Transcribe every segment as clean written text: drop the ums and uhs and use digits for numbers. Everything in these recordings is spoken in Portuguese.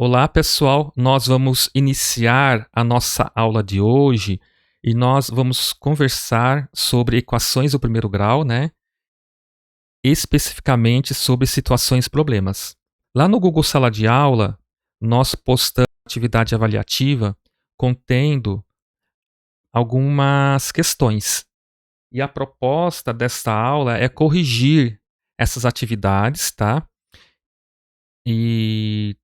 Olá, pessoal. Nós vamos iniciar a nossa aula de hoje e nós vamos conversar sobre equações do primeiro grau, né? Especificamente sobre situações e problemas. Lá no Google Sala de Aula, nós postamos atividade avaliativa contendo algumas questões. E a proposta desta aula é corrigir essas atividades, tá? E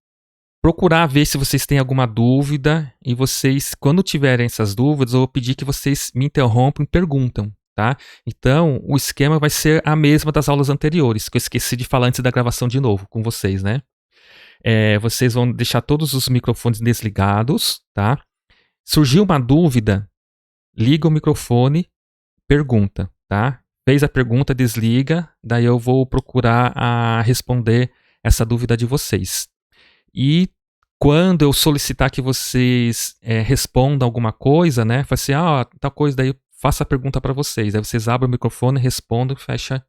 procurar ver se vocês têm alguma dúvida e vocês, quando tiverem essas dúvidas, eu vou pedir que vocês me interrompam e perguntam, tá? Então, o esquema vai ser a mesma das aulas anteriores, que eu esqueci de falar antes da gravação de novo com vocês, né? Vocês vão deixar todos os microfones desligados, tá? Surgiu uma dúvida, liga o microfone, pergunta, tá? Fez a pergunta, desliga, daí eu vou procurar responder essa dúvida de vocês. E quando eu solicitar que vocês respondam alguma coisa, né? Fala assim, tal coisa, daí eu faço a pergunta para vocês. Aí vocês abrem o microfone, respondem e fecha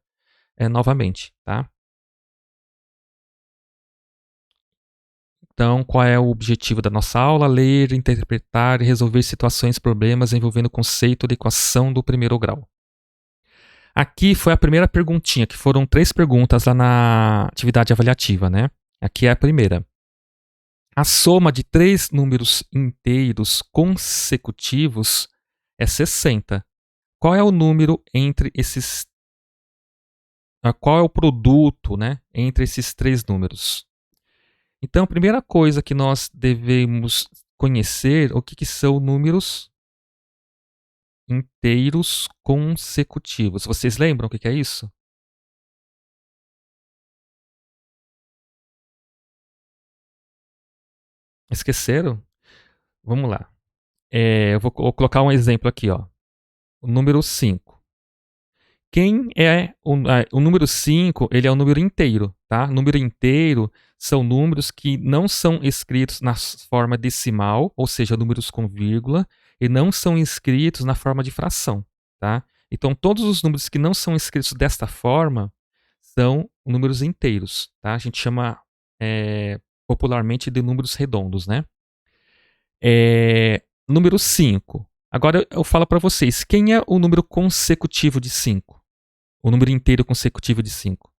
novamente, tá? Então, qual é o objetivo da nossa aula? Ler, interpretar e resolver situações e problemas envolvendo o conceito de equação do primeiro grau. Aqui foi a primeira perguntinha, que foram 3 perguntas lá na atividade avaliativa, né? Aqui é a primeira. A soma de 3 números inteiros consecutivos é 60. Qual é o número entre esses... Qual é o produto, né, entre esses 3 números? Então, a primeira coisa que nós devemos conhecer o que são números inteiros consecutivos. Vocês lembram o que é isso? Esqueceram? Vamos lá. Eu vou colocar um exemplo aqui, ó. O número 5. Quem é o número 5? Ele é um número inteiro, tá? Número inteiro são números que não são escritos na forma decimal, ou seja, números com vírgula, e não são escritos na forma de fração, tá? Então, todos os números que não são escritos desta forma são números inteiros, tá? A gente chama popularmente de números redondos, né? Número 5. Agora eu falo para vocês, quem é o número consecutivo de 5? O número inteiro consecutivo de 5.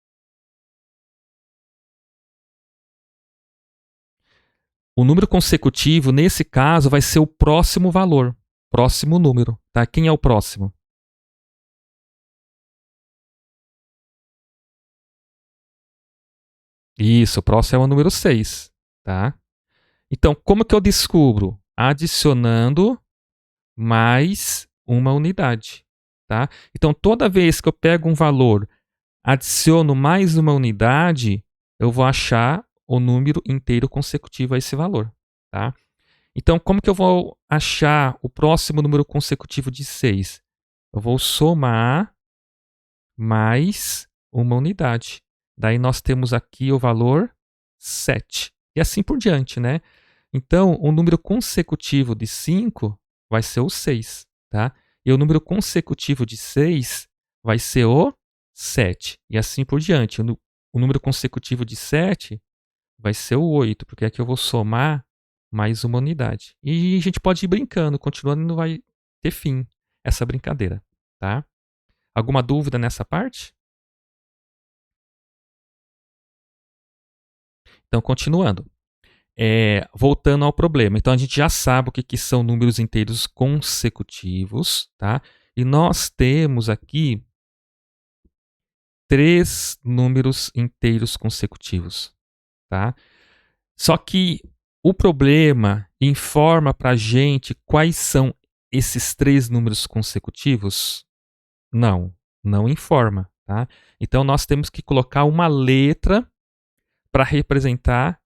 O número consecutivo, nesse caso, vai ser o próximo valor, próximo número, tá? Quem é o próximo? Isso, o próximo é o número 6, tá? Então, como que eu descubro? Adicionando mais uma unidade, tá? Então, toda vez que eu pego um valor, adiciono mais uma unidade, eu vou achar o número inteiro consecutivo a esse valor, tá? Então, como que eu vou achar o próximo número consecutivo de 6? Eu vou somar mais uma unidade. Daí nós temos aqui o valor 7. E assim por diante, né? Então, o número consecutivo de 5 vai ser o 6, tá? E o número consecutivo de 6 vai ser o 7. E assim por diante. O número consecutivo de 7 vai ser o 8, porque aqui eu vou somar mais uma unidade. E a gente pode ir brincando, continuando, não vai ter fim essa brincadeira, tá? Alguma dúvida nessa parte? Então, continuando. Voltando ao problema. Então, a gente já sabe o que são números inteiros consecutivos, tá? E nós temos aqui 3 números inteiros consecutivos, tá? Só que o problema informa para a gente quais são esses 3 números consecutivos? Não, não informa, tá? Então, nós temos que colocar uma letra para representar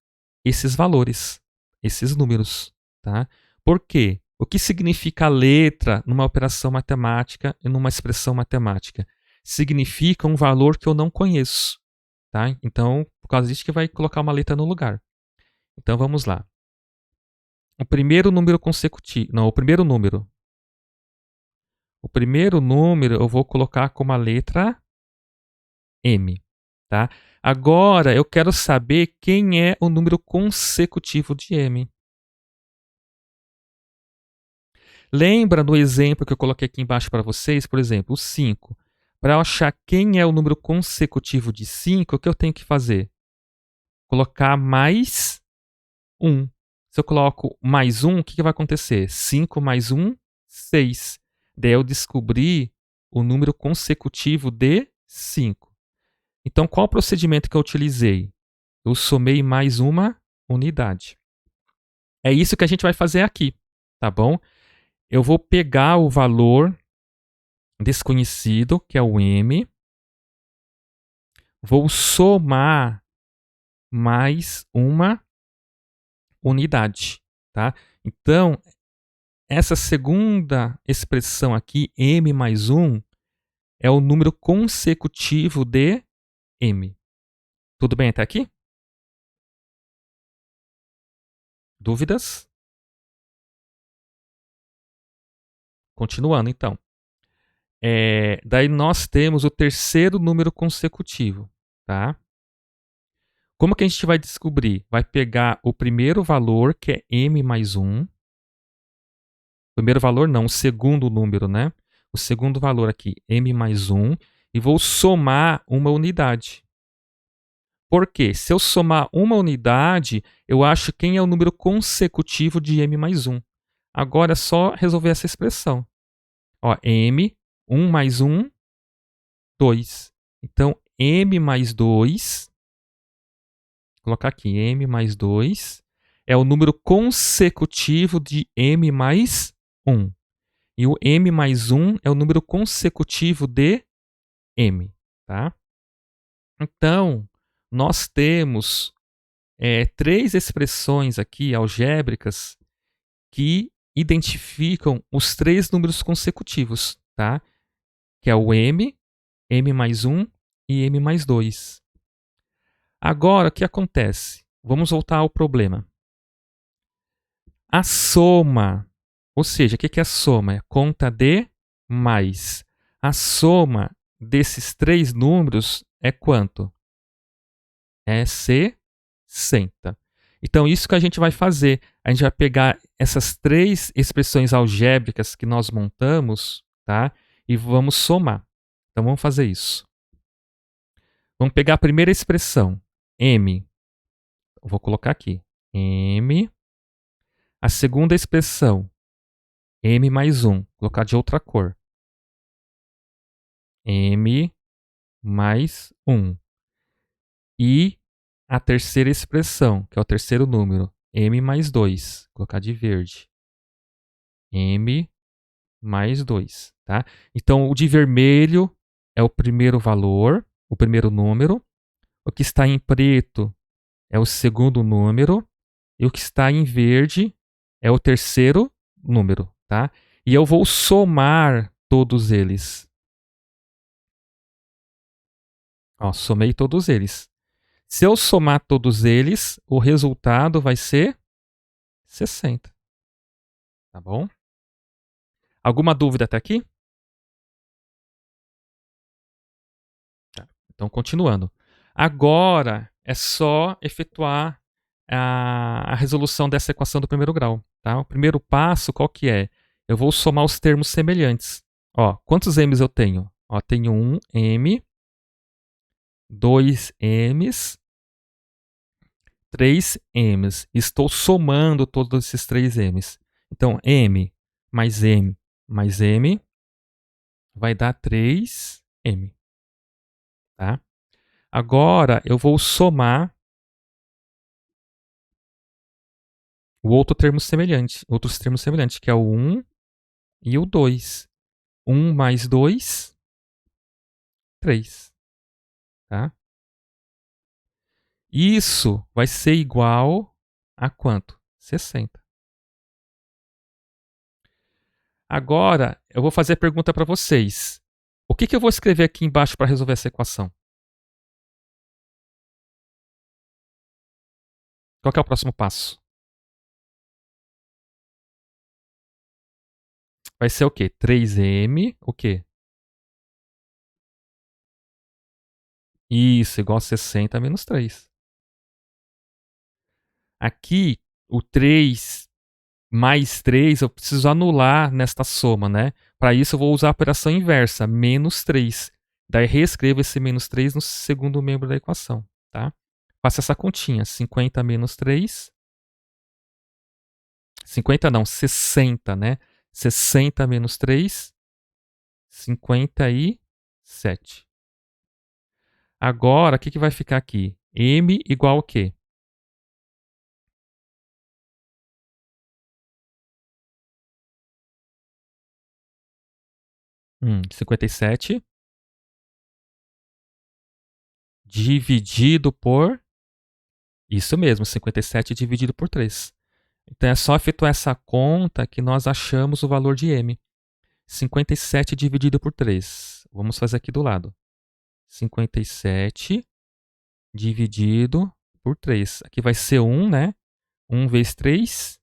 esses valores, esses números, tá? Por quê? O que significa a letra numa operação matemática e numa expressão matemática? Significa um valor que eu não conheço, tá? Então, por causa disso que vai colocar uma letra no lugar. Então, vamos lá. O primeiro número consecutivo, não, o primeiro número. O primeiro número eu vou colocar como a letra M, tá? Agora, eu quero saber quem é o número consecutivo de m. Lembra do exemplo que eu coloquei aqui embaixo para vocês? Por exemplo, o 5. Para eu achar quem é o número consecutivo de 5, o que eu tenho que fazer? Colocar mais 1. Se eu coloco mais 1, o que vai acontecer? 5 mais 1, 6. Daí eu descobri o número consecutivo de 5. Então, qual o procedimento que eu utilizei? Eu somei mais uma unidade. É isso que a gente vai fazer aqui, tá bom? Eu vou pegar o valor desconhecido, que é o m, vou somar mais uma unidade, tá? Então, essa segunda expressão aqui, m mais 1, é o número consecutivo de m. Tudo bem até aqui? Dúvidas? Continuando, então. Daí nós temos o terceiro número consecutivo, tá? Como que a gente vai descobrir? Vai pegar o primeiro valor, que é m mais 1. Primeiro valor não, o segundo número, né? O segundo valor aqui, m mais 1, e vou somar uma unidade. Por quê? Se eu somar uma unidade, eu acho quem é o número consecutivo de m mais 1. Agora é só resolver essa expressão. Ó, m, 1 mais 1, 2. Então, m mais 2, vou colocar aqui, m mais 2, é o número consecutivo de m mais 1. E o m mais 1 é o número consecutivo de m. Tá? Então, nós temos três expressões aqui algébricas que identificam os três números consecutivos, tá? Que é o m, m mais 1 e m mais 2. Agora, o que acontece? Vamos voltar ao problema. A soma, ou seja, o que é a soma? É conta de mais. A soma desses três números é quanto? É 60. Então, isso que a gente vai fazer. A gente vai pegar essas três expressões algébricas que nós montamos, tá? E vamos somar. Então, vamos fazer isso. Vamos pegar a primeira expressão, m. Eu vou colocar aqui, m. A segunda expressão, m mais 1. Vou colocar de outra cor. M mais 1. E a terceira expressão, que é o terceiro número, m mais 2. Vou colocar de verde. M mais 2. Tá? Então, o de vermelho é o primeiro valor, o primeiro número. O que está em preto é o segundo número. E o que está em verde é o terceiro número. Tá? E eu vou somar todos eles. Ó, somei todos eles. Se eu somar todos eles, o resultado vai ser 60. Tá bom? Alguma dúvida até aqui? Tá. Então, continuando. Agora é só efetuar a resolução dessa equação do primeiro grau. Tá? O primeiro passo, qual que é? Eu vou somar os termos semelhantes. Ó, quantos m's eu tenho? Ó, tenho um m, dois m's, 3 m's. Estou somando todos esses 3 m's. Então, m mais m mais m vai dar 3m. Tá? Agora, eu vou somar o outro termo semelhante, outros termos semelhantes, que é o 1 e o 2. 1 mais 2, 3. Tá? Isso vai ser igual a quanto? 60. Agora, eu vou fazer a pergunta para vocês. O que eu vou escrever aqui embaixo para resolver essa equação? Qual que é o próximo passo? Vai ser o quê? 3m, o quê? Isso, igual a 60 menos 3. Aqui, o 3 mais 3 eu preciso anular nesta soma, né? Para isso eu vou usar a operação inversa, menos 3. Daí reescrevo esse menos 3 no segundo membro da equação, tá? Faço essa continha, 50 menos 3, 50 não, 60, né? 60 menos 3, 57. Agora, o que vai ficar aqui? M igual ao quê? 57 dividido por... Isso mesmo, 57 dividido por 3. Então é só efetuar essa conta que nós achamos o valor de M. 57 dividido por 3. Vamos fazer aqui do lado. 57 dividido por 3. Aqui vai ser 1, né? 1 vezes 3,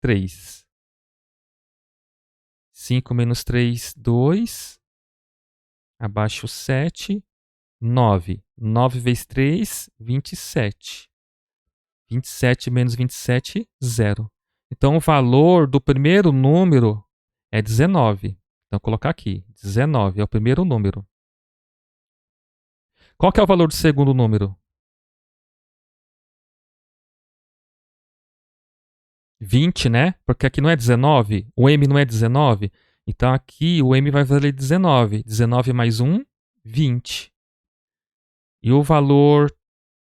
3. 5 menos 3, 2. Abaixo 7, 9. 9 vezes 3, 27. 27 menos 27, 0. Então o valor do primeiro número é 19. Então vou colocar aqui, 19 é o primeiro número. Qual que é o valor do segundo número? 20, né? Porque aqui não é 19, o M não é 19. Então aqui o M vai valer 19. 19 mais 1, 20. E o valor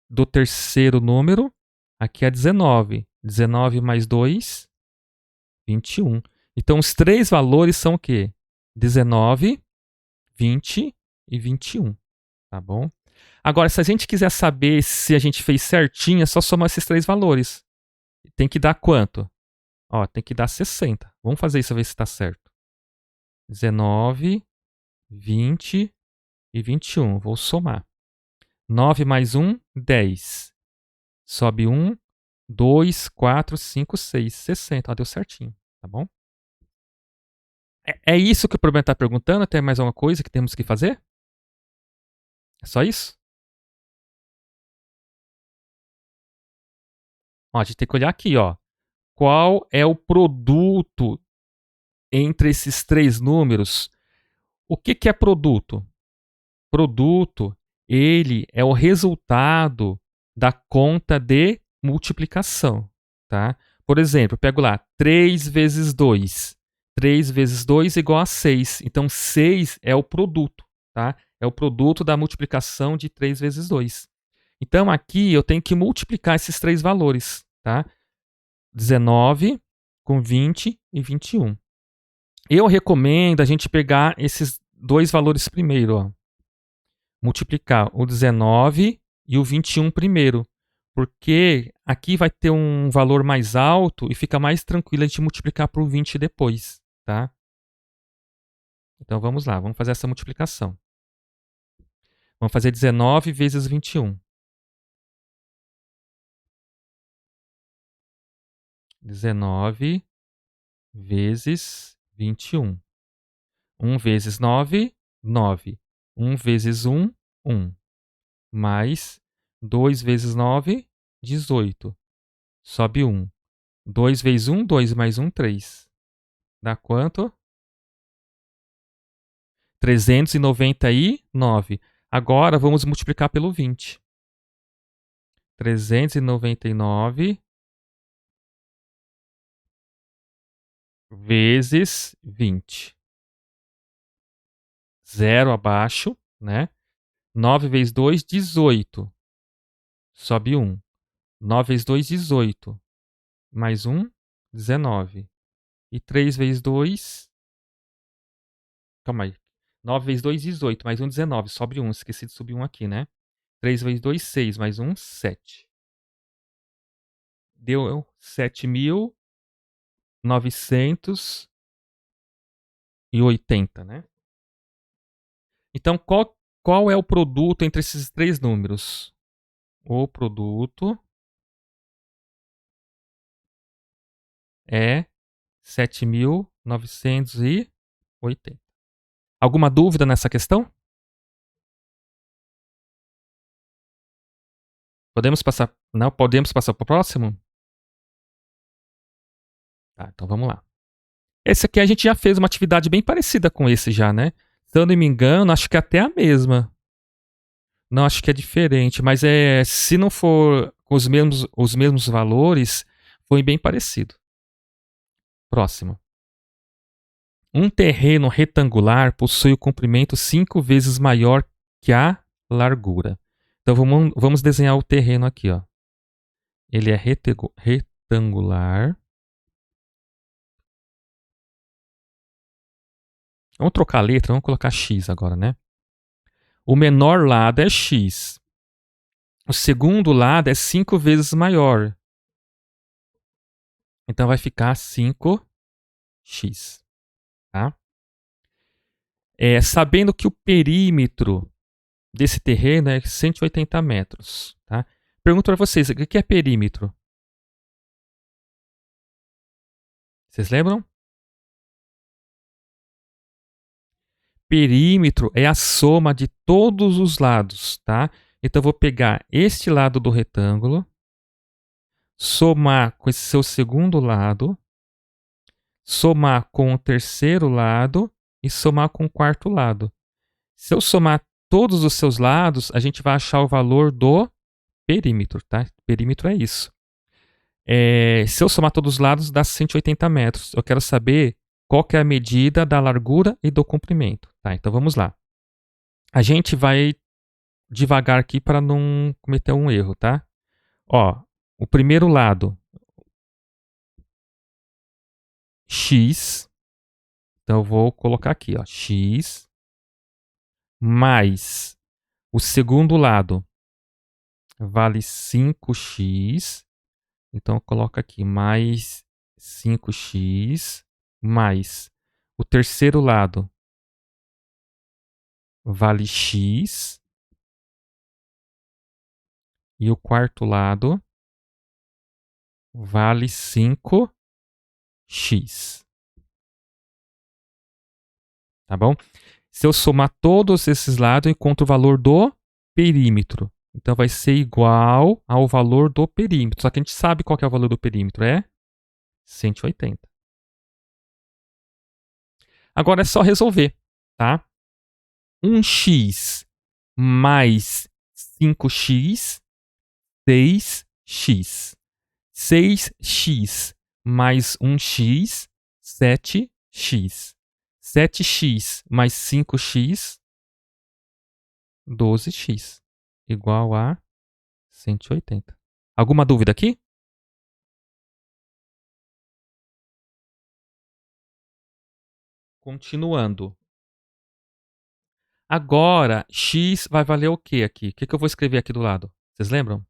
do terceiro número, aqui é 19. 19 mais 2, 21. Então os três valores são o quê? 19, 20 e 21. Tá bom? Agora, se a gente quiser saber se a gente fez certinho, é só somar esses três valores. Tem que dar quanto? Ó, tem que dar 60. Vamos fazer isso, ver se está certo. 19, 20 e 21. Vou somar. 9 mais 1, 10. Sobe 1, 2, 4, 5, 6, 60. Ó, deu certinho, tá bom? É isso que o problema está perguntando? Tem mais alguma coisa que temos que fazer? É só isso? Ó, a gente tem que olhar aqui, ó. Qual é o produto entre esses três números? O que é produto? Produto, ele é o resultado da conta de multiplicação, tá? Por exemplo, eu pego lá 3 vezes 2. 3 vezes 2 é igual a 6. Então, 6 é o produto, tá? É o produto da multiplicação de 3 vezes 2. Então, aqui eu tenho que multiplicar esses três valores, tá? 19 com 20 e 21. Eu recomendo a gente pegar esses dois valores primeiro, ó. Multiplicar o 19 e o 21 primeiro, porque aqui vai ter um valor mais alto e fica mais tranquilo a gente multiplicar por 20 depois, tá? Então vamos lá, vamos fazer essa multiplicação. Vamos fazer 19 vezes 21. 19 vezes 21. 1 vezes 9, 9. 1 vezes 1, 1. Mais 2 vezes 9, 18. Sobe 1. 2 vezes 1, 2 mais 1, 3. Dá quanto? 399. Agora vamos multiplicar pelo 20. 399 vezes 20. 0 abaixo, né? 9 vezes 2, 18. Sobe 1. 9 vezes 2, 18. Mais 1, 19. E 3 vezes 2... Calma aí. 9 vezes 2, 18. Mais 1, 19. Sobe 1. Esqueci de subir 1 aqui, né? 3 vezes 2, 6. Mais 1, 7. Deu 7.980, né? Então, qual é o produto entre esses três números? O produto é 7.980. Alguma dúvida nessa questão? Podemos passar? Não, podemos passar para o próximo? Tá, então vamos lá. Esse aqui a gente já fez uma atividade bem parecida com esse já, né? Se eu não me engano, acho que é até a mesma. Não, acho que é diferente, mas se não for com os mesmos valores, foi bem parecido. Próximo. Um terreno retangular possui o comprimento 5 vezes maior que a largura. Então vamos desenhar o terreno aqui, ó. Ele é retangular. Vamos trocar a letra, vamos colocar x agora, né? O menor lado é x. O segundo lado é 5 vezes maior. Então vai ficar 5x. Tá? Sabendo que o perímetro desse terreno é 180 metros. Tá? Pergunto para vocês, o que é perímetro? Vocês lembram? Perímetro é a soma de todos os lados, tá? Então eu vou pegar este lado do retângulo, somar com esse seu segundo lado, somar com o terceiro lado e somar com o quarto lado. Se eu somar todos os seus lados, a gente vai achar o valor do perímetro, tá? Perímetro é isso. Se eu somar todos os lados, dá 180 metros. Eu quero saber qual que é a medida da largura e do comprimento. Tá? Então vamos lá. A gente vai devagar aqui para não cometer um erro, tá? Ó, o primeiro lado, x. Então eu vou colocar aqui, ó, x mais o segundo lado vale 5x. Então coloca aqui mais 5x mais o terceiro lado vale x e o quarto lado vale 5x. Tá bom? Se eu somar todos esses lados, eu encontro o valor do perímetro. Então vai ser igual ao valor do perímetro. Só que a gente sabe qual que é o valor do perímetro, é 180. Agora é só resolver, tá? 1x mais 5x, 6x. 6x mais 1x, 7x. 7x mais 5x, 12x. Igual a 180. Alguma dúvida aqui? Continuando. Agora, x vai valer o que aqui? O que eu vou escrever aqui do lado? Vocês lembram?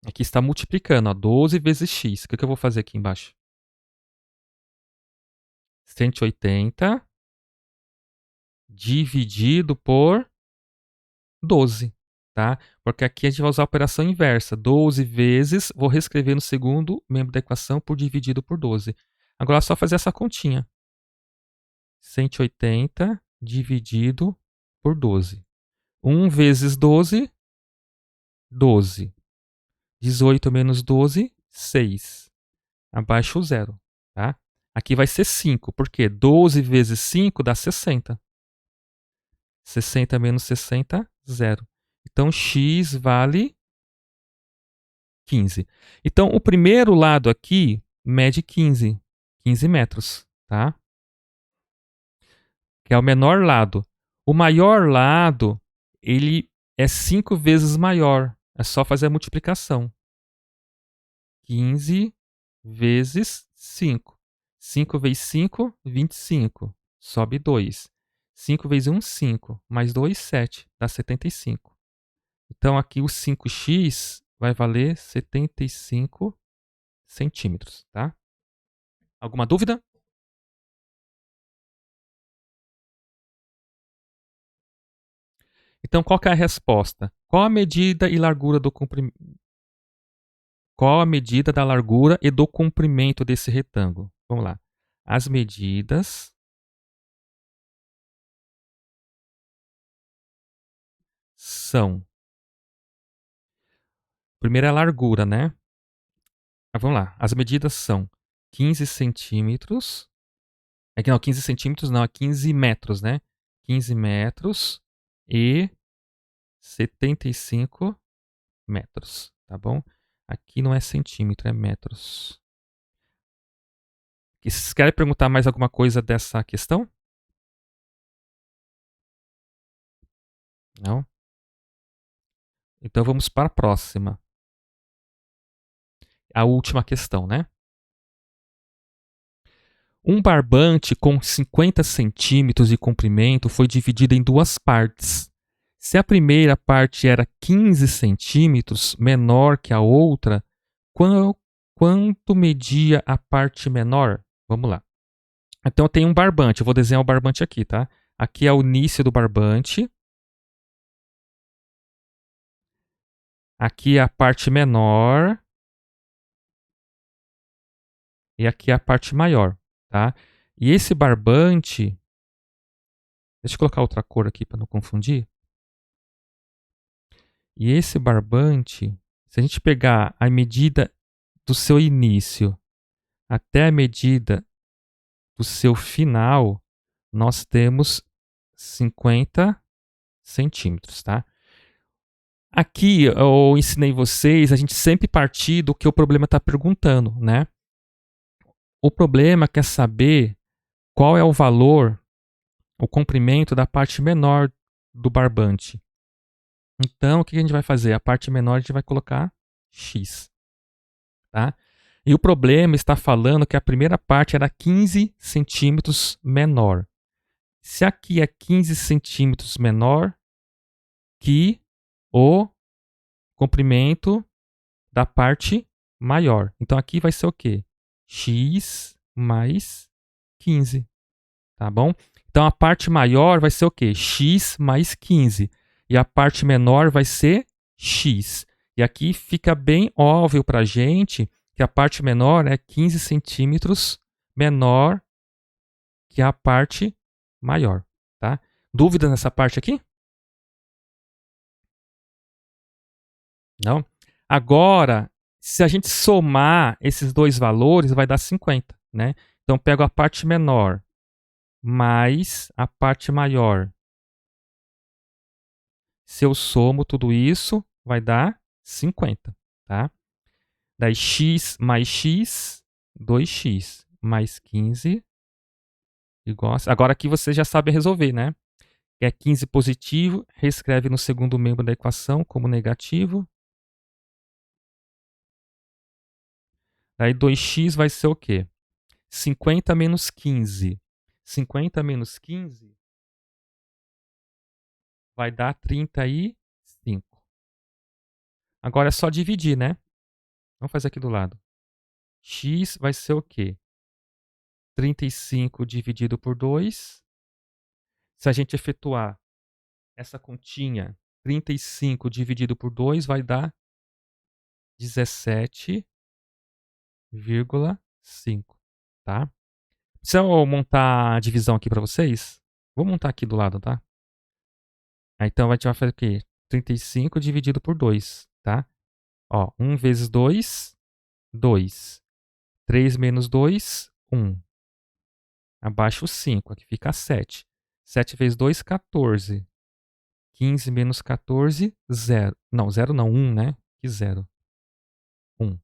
Aqui está multiplicando, ó, 12 vezes x. O que eu vou fazer aqui embaixo? 180 dividido por 12, tá? Porque aqui a gente vai usar a operação inversa. 12 vezes, vou reescrever no segundo membro da equação por dividido por 12. Agora é só fazer essa continha. 180 dividido por 12. 1 vezes 12, 12. 18 menos 12, 6. Abaixo o zero, tá? Aqui vai ser 5, porque 12 vezes 5 dá 60. 60 menos 60, 0. Então, x vale 15. Então, o primeiro lado aqui mede 15 metros, tá? Que é o menor lado. O maior lado, ele é 5 vezes maior. É só fazer a multiplicação. 15 vezes 5. 5 vezes 5, 25. Sobe 2. 5 vezes 1, 5. Mais 2, 7. Dá 75. Então, aqui o 5x vai valer 75 centímetros, tá? Alguma dúvida? Então, qual que é a resposta? Qual a medida e largura do comprimento? Qual a medida da largura e do comprimento desse retângulo? Vamos lá. As medidas são... Primeiro é a largura, né? Vamos lá. As medidas são 15 centímetros. É que não, 15 centímetros não, é 15 metros, né? 15 metros e 75 metros, tá bom? Aqui não é centímetro, é metros. E vocês querem perguntar mais alguma coisa dessa questão? Não? Então vamos para a próxima. A última questão, né? Um barbante com 50 centímetros de comprimento foi dividido em duas partes. Se a primeira parte era 15 centímetros, menor que a outra, quanto media a parte menor? Vamos lá. Então eu tenho um barbante, eu vou desenhar o barbante aqui, tá? Aqui é o início do barbante. Aqui é a parte menor. E aqui é a parte maior, tá? E esse barbante... Deixa eu colocar outra cor aqui para não confundir. E esse barbante, se a gente pegar a medida do seu início até a medida do seu final, nós temos 50 centímetros, tá? Aqui eu ensinei vocês a gente sempre partir do que o problema está perguntando, né? O problema quer saber qual é o valor, o comprimento da parte menor do barbante. Então, o que a gente vai fazer? A parte menor a gente vai colocar x, tá? E o problema está falando que a primeira parte era 15 centímetros menor. Se aqui é 15 centímetros menor que o comprimento da parte maior. Então, aqui vai ser o quê? X mais 15, tá bom? Então, a parte maior vai ser o quê? X mais 15. E a parte menor vai ser x. E aqui fica bem óbvio para a gente que a parte menor é 15 centímetros menor que a parte maior, tá? Dúvida nessa parte aqui? Não? Agora, se a gente somar esses dois valores, vai dar 50, né? Então, pego a parte menor mais a parte maior. Se eu somo tudo isso, vai dar 50, tá? Daí x mais x, 2x mais 15 igual a... Agora aqui você já sabe resolver, né? É 15 positivo, reescreve no segundo membro da equação como negativo. Daí 2x vai ser o quê? 50 menos 15. 50 menos 15 vai dar 35. Agora é só dividir, né? Vamos fazer aqui do lado. X vai ser o quê? 35 dividido por 2. Se a gente efetuar essa continha, 35 dividido por 2 vai dar 17,5, tá? Se eu montar a divisão aqui para vocês, vou montar aqui do lado, tá? Então a gente vai fazer o quê? 35 dividido por 2, tá? Ó, 1 vezes 2, 2. 3 menos 2, 1. Abaixo o 5, aqui fica 7. 7 vezes 2, 14. 15 menos 14, 0. Não, 0 não, 1, né? Que 0? 1.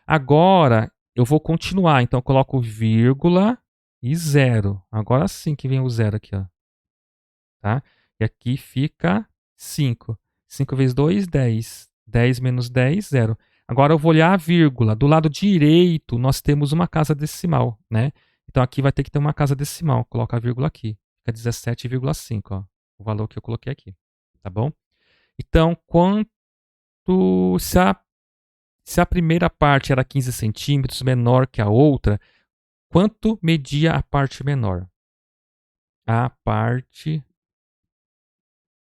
Agora, eu vou continuar. Então, eu coloco vírgula e 0. Agora sim que vem o 0 aqui, ó. Tá? E aqui fica 5. 5 vezes 2, 10. 10 menos 10, 0. Agora eu vou olhar a vírgula. Do lado direito, nós temos uma casa decimal, né? Então, aqui vai ter que ter uma casa decimal. Coloca a vírgula aqui. Fica 17,5, ó. O valor que eu coloquei aqui. Tá bom? Então, se a primeira parte era 15 centímetros, menor que a outra, quanto media a parte menor? A parte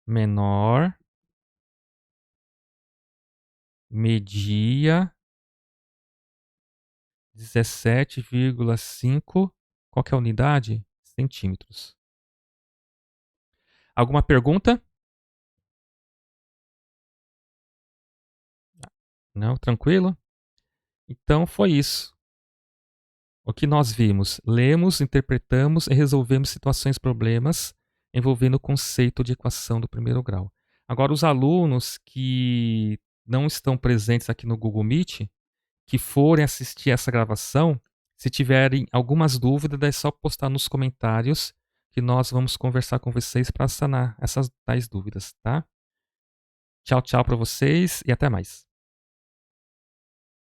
menor media 17,5. Qual que é a unidade? Centímetros. Alguma pergunta? Não, tranquilo? Então foi isso. O que nós vimos? Lemos, interpretamos e resolvemos situações, problemas envolvendo o conceito de equação do primeiro grau. Agora, os alunos que não estão presentes aqui no Google Meet, que forem assistir essa gravação, se tiverem algumas dúvidas, é só postar nos comentários que nós vamos conversar com vocês para sanar essas tais dúvidas, tá? Tchau, tchau para vocês e até mais.